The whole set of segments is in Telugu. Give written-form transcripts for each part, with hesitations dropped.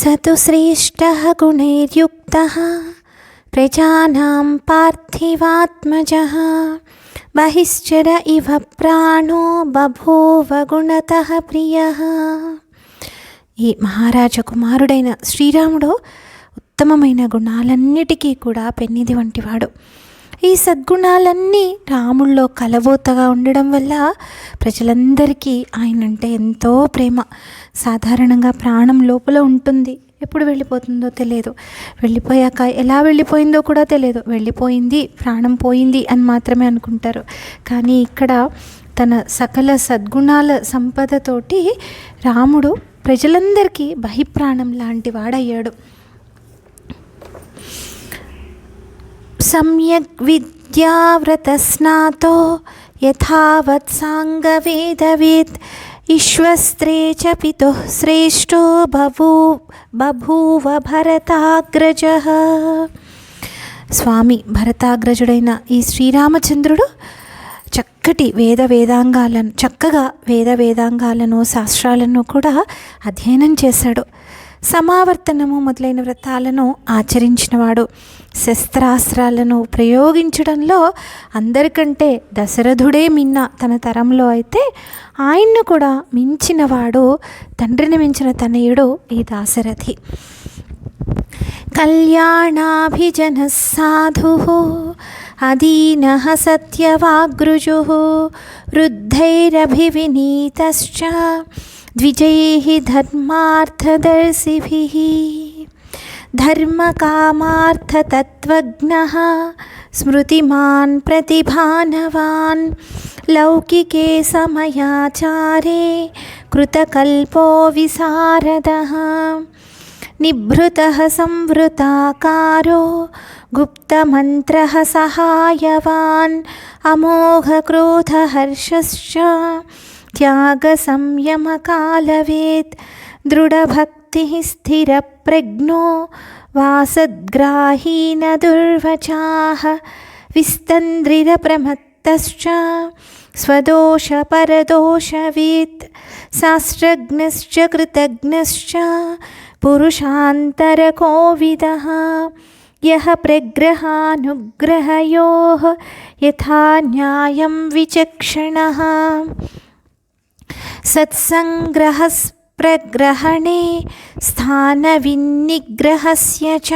स तु श्रेष्ठः गुणैर्युक्तः प्रजानां पार्थिवात्मजः बहिश्चर इव प्राणो बभूव गुणतः प्रियः. ఈ మహారాజ కుమారుడైన శ్రీరాముడు ఉత్తమమైన గుణాలన్నిటికీ కూడా పెన్నిది వంటివాడు. ఈ సద్గుణాలన్నీ రాముల్లో కలబోతగా ఉండడం వల్ల ప్రజలందరికీ ఆయనంటే ఎంతో ప్రేమ. సాధారణంగా ప్రాణం లోపల ఉంటుంది, ఎప్పుడు వెళ్ళిపోతుందో తెలియదు, వెళ్ళిపోయాక ఎలా వెళ్ళిపోయిందో కూడా తెలియదు. వెళ్ళిపోయింది, ప్రాణం పోయింది అని మాత్రమే అనుకుంటారు. కానీ ఇక్కడ తన సకల సద్గుణాల సంపదతోటి రాముడు ప్రజలందరికీ బహిప్రాణం లాంటి వాడయ్యాడు. సమ్యక్ విద్యావ్రతస్నాతో యథావత్ సాంగవేదవేత్ విశ్వస్త్రే చ పితుః శ్రేష్ఠో బభూవ భరతాగ్రజః. స్వామి భరతాగ్రజుడైన ఈ శ్రీరామచంద్రుడు చక్కగా వేదాంగాలను శాస్త్రాలను కూడా అధ్యయనం చేశాడు. సమావర్తనము మొదలైన వ్రతాలను ఆచరించినవాడు. శస్త్రాస్త్రాలను ప్రయోగించడంలో అందరికంటే దశరథుడే మిన్న. తన తరంలో అయితే ఆయన్ను కూడా మించినవాడు, తండ్రిని మించిన తనయుడు ఈ దాశరథి. కళ్యాణాభిజనః సాధుః అదీనః సత్యవాగ్రుజుః వృద్ధైరభివినీతశ్చ ద్విజైః ధర్మార్థదర్శిభిః ధర్మకామార్థతత్వజ్ఞః స్మృతిమాన్ ప్రతిభానవాన్ లౌకికే సమయాచారే కృతకల్పో విశారదః నిభృతః సంవృతాకారో గుప్తమంత్రః సహాయవాన్ అమోఘక్రోధహర్షశ్చ త్యాగసంయమకాలవేత్ దృఢభక్తిః స్థిరప్రజ్ఞో వాసద్గ్రాహీన దుర్వచాః విస్తంద్రిరప్రమత్తశ్చ స్వదోషపరదోషవేత్ శాస్త్రజ్ఞశ్చ కృతజ్ఞశ్చ పురుషాంతరకోవిదః యః ప్రగ్రహానుగ్రహయోః యథా న్యాయం విచక్షణః సత్సంగ్రహస్ప్రగ్రహణే స్థానవిన్నిగ్రహస్య చ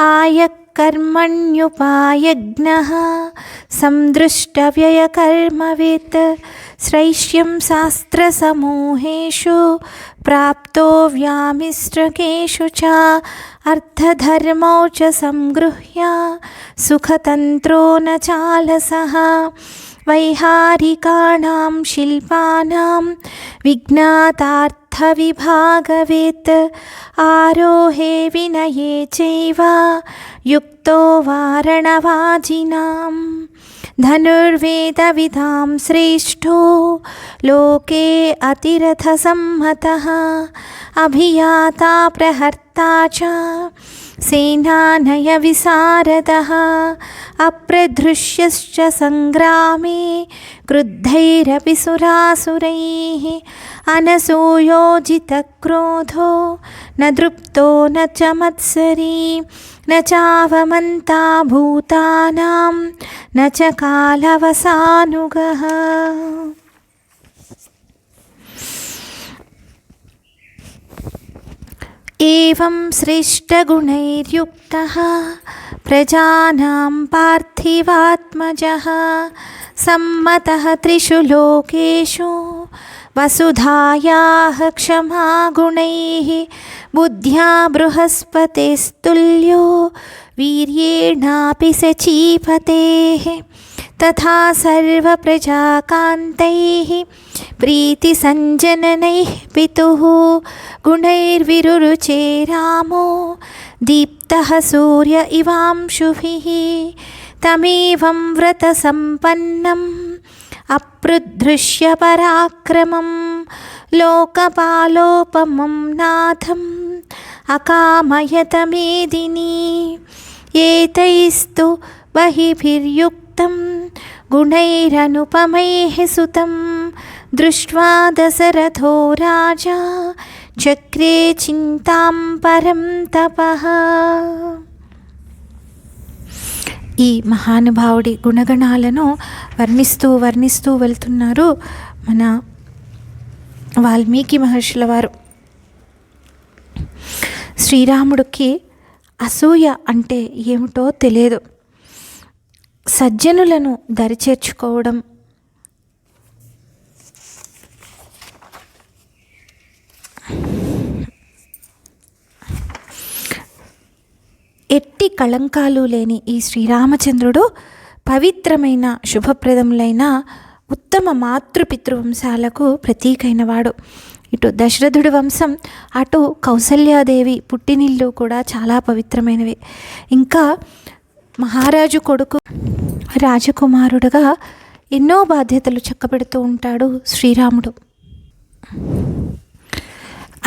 ఆయకర్మణ్యుపాయజ్ఞః సందృష్టవ్యయకర్మవిత్ శ్రైష్యం శాస్త్రసమూహేషు ప్రాప్తో వ్యామిశ్రకేషు చ అర్థధర్మౌ చ సంగృహ్య సుఖతంత్రో న చాలసః వైహారికాణాం శిల్పానాం విజ్ఞాతార్థవిభాగవేత్ ఆరోహే వినయే చైవ యుక్తో వారణవాజినాం ధనుర్వేదవిదాం శ్రేష్ఠో లోకే అతిరథసమ్మతః అభియాతా ప్రహర్తా చ సేనానయ విశారదః అప్రధృష్యశ్చ సంగ్రామే క్రుద్ధైరపి సురాసురైః అనసూయోజితక్రోధో న దృప్తో న చ మత్సరీ న చావమంతా భూతానాం న చ కాలవసానుగః. ఏవం శ్రేష్టగుణైర్యుక్తః ప్రజానాం పార్థివాత్మజః సమ్మతః త్రిషు లోకేషు వసుధాయాః క్షమా గుణైః బుద్ధ్యా బృహస్పతిస్తుల్యో వీర్యేణాపి సచీపతేః తథా సర్వప్రజాకాంతైః ప్రీతిసంజననైః పితుః గుణైర్విరురుచే రామో దీప్తః సూర్య ఇవాంశుభిః తమేవం వ్రతసంపన్నం అపృద్ధృష్య పరాక్రమం లోకపాలోపమం నాథం అకామయత మేదిని ఏతైస్తు బహిభిర్యుక్తం గుణైరనుపమైః సుతం దృష్ట్వా దశరథో రాజా చక్రే చింతాం పరం తపః. ఈ మహానుభావుడి గుణగణాలను వర్ణిస్తూ వెళ్తున్నారు మన వాల్మీకి మహర్షుల వారు. శ్రీరాముడికి అసూయ అంటే ఏమిటో తెలియదు. సజ్జనులను దరిచేర్చుకోవడం, ఎట్టి కళంకాలు లేని ఈ శ్రీరామచంద్రుడు పవిత్రమైన శుభప్రదములైన ఉత్తమ మాతృపితృవంశాలకు ప్రతీకైనవాడు. ఇటు దశరథుడి వంశం, అటు కౌసల్యాదేవి పుట్టినిల్లు కూడా చాలా పవిత్రమైనవి. ఇంకా మహారాజు కొడుకు రాజకుమారుడుగా ఎన్నో బాధ్యతలు చక్కబెడుతూ ఉంటాడు శ్రీరాముడు.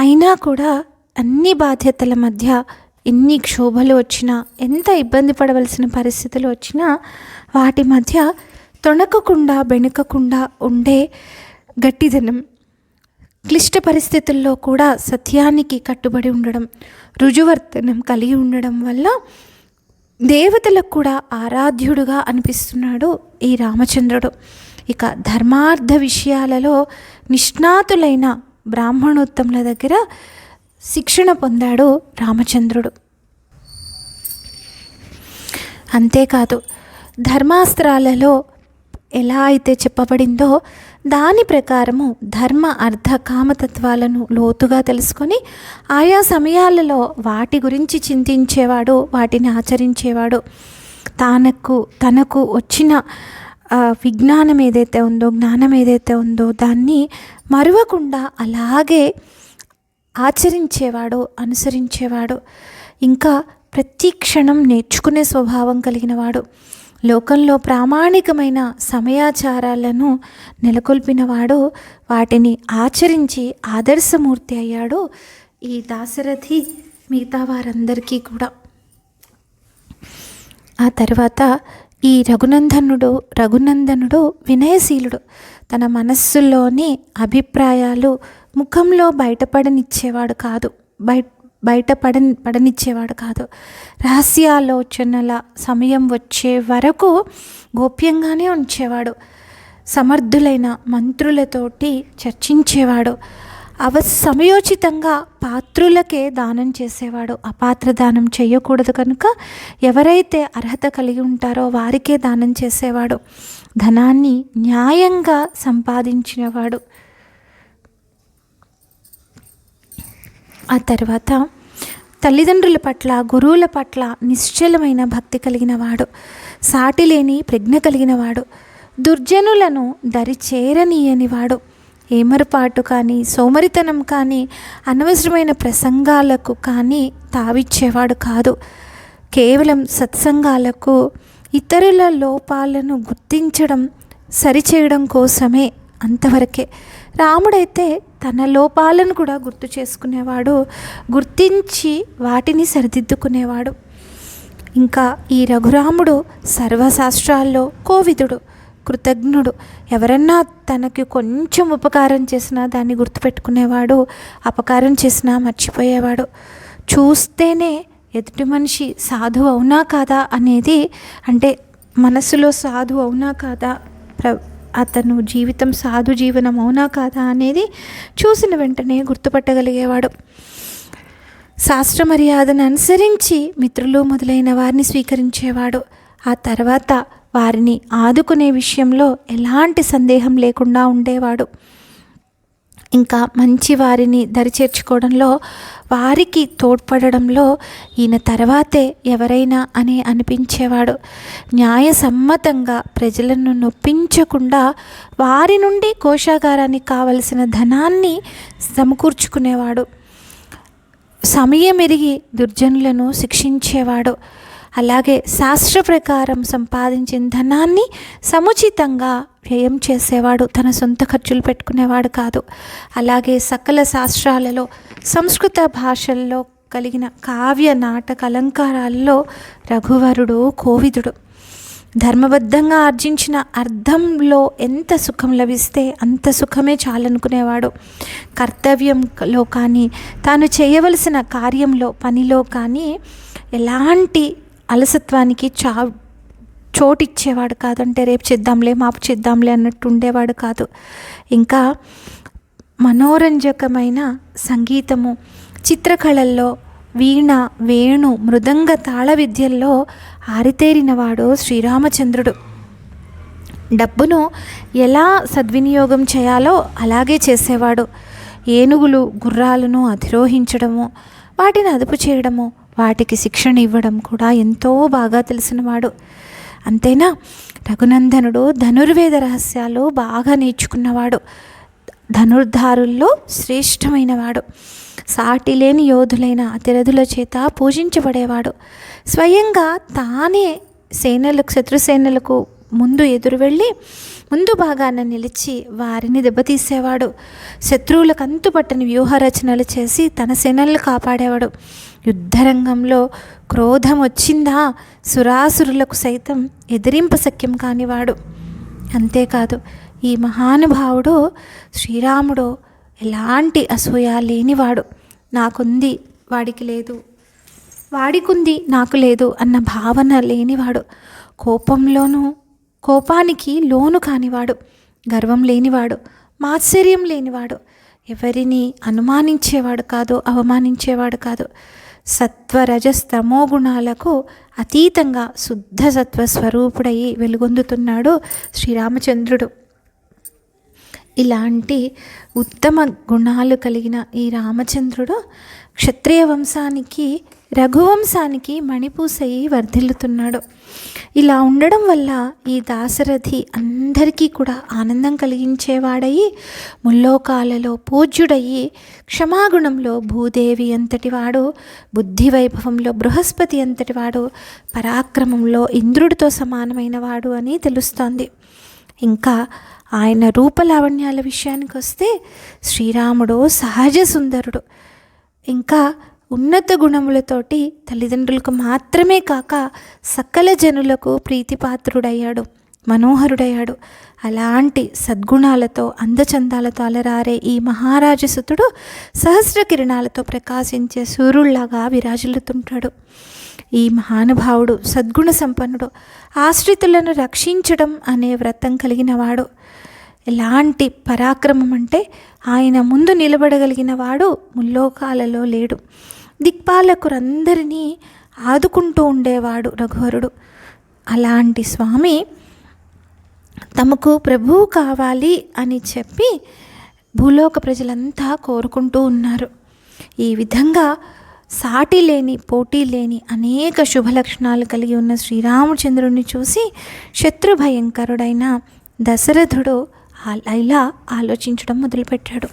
అయినా కూడా అన్ని బాధ్యతల మధ్య ఎన్ని క్షోభలు వచ్చినా, ఎంత ఇబ్బంది పడవలసిన పరిస్థితులు వచ్చినా వాటి మధ్య తొణకకుండా బెణకకుండా ఉండే గట్టిదనం, క్లిష్ట పరిస్థితుల్లో కూడా సత్యానికి కట్టుబడి ఉండడం, రుజువర్తనం కలిగి ఉండడం వల్ల దేవతలకు కూడా ఆరాధ్యుడుగా అనిపిస్తున్నాడు ఈ రామచంద్రుడు. ఇక ధర్మార్థ విషయాలలో నిష్ణాతులైన బ్రాహ్మణోత్తముల దగ్గర శిక్షణ పొందాడు రామచంద్రుడు. అంతేకాదు ధర్మాస్త్రాలలో ఎలా అయితే చెప్పబడిందో దాని ప్రకారము ధర్మ అర్థ కామతత్వాలను లోతుగా తెలుసుకొని ఆయా సమయాలలో వాటి గురించి చింతించేవాడు, వాటిని ఆచరించేవాడు. తనకు వచ్చిన విజ్ఞానం ఏదైతే ఉందో, జ్ఞానం ఏదైతే ఉందో దాన్ని మరువకుండా అలాగే ఆచరించేవాడు, అనుసరించేవాడు. ఇంకా ప్రతి క్షణం నేర్చుకునే స్వభావం కలిగినవాడు. లోకంలో ప్రామాణికమైన సమయాచారాలను నెలకొల్పినవాడు. వాటిని ఆచరించి ఆదర్శమూర్తి అయ్యాడు ఈ దాశరథి మిగతా వారందరికీ కూడా. ఆ తర్వాత ఈ రఘునందనుడు వినయశీలుడు. తన మనస్సులోని అభిప్రాయాలు ముఖంలో బయటపడనిచ్చేవాడు కాదు. రహస్యాలోచనల సమయం వచ్చే వరకు గోప్యంగానే ఉంచేవాడు. సమర్థులైన మంత్రులతోటి చర్చించేవాడు. సమయోచితంగా పాత్రులకే దానం చేసేవాడు. అపాత్ర దానం చేయకూడదు కనుక ఎవరైతే అర్హత కలిగి ఉంటారో వారికే దానం చేసేవాడు. ధనాన్ని న్యాయంగా సంపాదించినవాడు. ఆ తర్వాత తల్లిదండ్రుల పట్ల, గురువుల పట్ల నిశ్చలమైన భక్తి కలిగినవాడు. సాటిలేని ప్రజ్ఞ కలిగినవాడు. దుర్జనులను దరి చేరనీయనివాడు. ఏమరపాటు కానీ, సోమరితనం కానీ, అనవసరమైన ప్రసంగాలకు కానీ తావిచ్చేవాడు కాదు. కేవలం సత్సంగాలకు, ఇతరుల లోపాలను గుర్తించడం, సరిచేయడం కోసమే, అంతవరకే. రాముడైతే తన లోపాలను కూడా గుర్తు చేసుకునేవాడు, గుర్తించి వాటిని సరిదిద్దుకునేవాడు. ఇంకా ఈ రఘురాముడు సర్వశాస్త్రాల్లో కోవిదుడు, కృతజ్ఞుడు. ఎవరన్నా తనకి కొంచెం ఉపకారం చేసినా దాన్ని గుర్తుపెట్టుకునేవాడు, అపకారం చేసినా మర్చిపోయేవాడు. చూస్తేనే ఎదుటి మనిషి సాధువు అవునా కాదా అనేది, అంటే మనసులో సాధువు అవునా కాదా, అతను జీవితం సాధు జీవనం అవునా కాదా అనేది చూసిన వెంటనే గుర్తుపట్టగలిగేవాడు. శాస్త్ర మర్యాదను అనుసరించి మిత్రులు మొదలైన వారిని స్వీకరించేవాడు. ఆ తర్వాత వారిని ఆదుకునే విషయంలో ఎలాంటి సందేహం లేకుండా ఉండేవాడు. ఇంకా మంచి వారిని దరిచేర్చుకోవడంలో, వారికి తోడ్పడడంలో ఈయన తర్వాతే ఎవరైనా అని అనిపించేవాడు. న్యాయసమ్మతంగా ప్రజలను నొప్పించకుండా వారి నుండి కోశాగారానికి కావలసిన ధనాన్ని సమకూర్చుకునేవాడు. సమయం ఎరిగి దుర్జనులను శిక్షించేవాడు. అలాగే శాస్త్ర ప్రకారం సంపాదించిన ధనాన్ని సముచితంగా వ్యయం చేసేవాడు. తన సొంత ఖర్చులు పెట్టుకునేవాడు కాదు. అలాగే సకల శాస్త్రాలలో, సంస్కృత భాషల్లో కలిగిన కావ్య నాటక అలంకారాల్లో రఘువరుడు కోవిదుడు. ధర్మబద్ధంగా ఆర్జించిన అర్థంలో ఎంత సుఖం లభిస్తే అంత సుఖమే చాలనుకునేవాడు. కర్తవ్యంలో కానీ, తాను చేయవలసిన కార్యంలో, పనిలో కానీ ఎలాంటి అలసత్వానికి చోటిచ్చేవాడు కాదు. అంటే రేపు చేద్దాంలే, మాపు చేద్దాంలే అన్నట్టు ఉండేవాడు కాదు. ఇంకా మనోరంజకమైన సంగీతము, చిత్రకళల్లో, వీణ, వేణు, మృదంగ, తాళ విద్యల్లో ఆరితేరినవాడు శ్రీరామచంద్రుడు. డబ్బును ఎలా సద్వినియోగం చేయాలో అలాగే చేసేవాడు. ఏనుగులు, గుర్రాలను అధిరోహించడము, వాటిని అదుపు చేయడము, వాటికి శిక్షణ ఇవ్వడం కూడా ఎంతో బాగా తెలిసినవాడు. అంతేనా, రఘునందనుడు ధనుర్వేద రహస్యాలు బాగా నేర్చుకున్నవాడు. ధనుర్ధారుల్లో శ్రేష్టమైనవాడు. సాటిలేని యోధులైన అతిరథుల చేత పూజించబడేవాడు. స్వయంగా తానే శత్రుసేనలకు ముందు ఎదురు వెళ్ళి ముందు భాగాన నిలిచి వారిని దెబ్బతీసేవాడు. శత్రువులకు అంతుపట్టని వ్యూహరచనలు చేసి తన సేనలను కాపాడేవాడు. యుద్ధరంగంలో క్రోధం వచ్చిందా సురాసురులకు సైతం ఎదిరింపశక్యం కానివాడు. అంతేకాదు, ఈ మహానుభావుడు శ్రీరాముడు ఎలాంటి అసూయ లేనివాడు. నాకుంది వాడికి లేదు, వాడికుంది నాకు లేదు అన్న భావన లేనివాడు. కోపానికి లోను కానివాడు. గర్వం లేనివాడు, మాత్సర్యం లేనివాడు. ఎవరిని అనుమానించేవాడు కాదు, అవమానించేవాడు కాదు. సత్వరజస్తమో గుణాలకు అతీతంగా శుద్ధ సత్వ స్వరూపుడయి వెలుగొందుతున్నాడు శ్రీరామచంద్రుడు. ఇలాంటి ఉత్తమ గుణాలు కలిగిన ఈ రామచంద్రుడు క్షత్రియ వంశానికి, రఘువంశానికి మణిపూసయి వర్ధిల్లుతున్నాడు. ఇలా ఉండడం వల్ల ఈ దాశరథి అందరికీ కూడా ఆనందం కలిగించేవాడయి, ముల్లోకాలలో పూజ్యుడయి, క్షమాగుణంలో భూదేవి అంతటివాడు, బుద్ధి వైభవంలో బృహస్పతి అంతటివాడు, పరాక్రమంలో ఇంద్రుడితో సమానమైన వాడు అని తెలుస్తోంది. ఇంకా ఆయన రూపలావణ్యాల విషయానికి వస్తే శ్రీరాముడు సహజ సుందరుడు. ఇంకా ఉన్నత గుణములతోటి తల్లిదండ్రులకు మాత్రమే కాక సకల జనులకు ప్రీతిపాత్రుడయ్యాడు, మనోహరుడయ్యాడు. అలాంటి సద్గుణాలతో, అందచందాలతో అలరారే ఈ మహారాజసుతుడు సహస్ర కిరణాలతో ప్రకాశించే సూర్యుళ్లాగా విరాజిల్లుతుంటాడు. ఈ మహానుభావుడు సద్గుణ సంపన్నుడు, ఆశ్రితులను రక్షించడం అనే వ్రతం కలిగినవాడు. ఎలాంటి పరాక్రమం అంటే ఆయన ముందు నిలబడగలిగిన వాడు ముల్లోకాలలో లేడు. దిక్పాలకులందరినీ ఆదుకుంటూ ఉండేవాడు రఘువరుడు. అలాంటి స్వామి తమకు ప్రభువు కావాలి అని చెప్పి భూలోక ప్రజలంతా కోరుకుంటూ ఉన్నారు. ఈ విధంగా సాటి లేని, పోటీ లేని అనేక శుభలక్షణాలు కలిగి ఉన్న శ్రీరామచంద్రుడిని చూసి శత్రుభయంకరుడైన దశరథుడు ఇలా ఆలోచించడం మొదలుపెట్టాడు.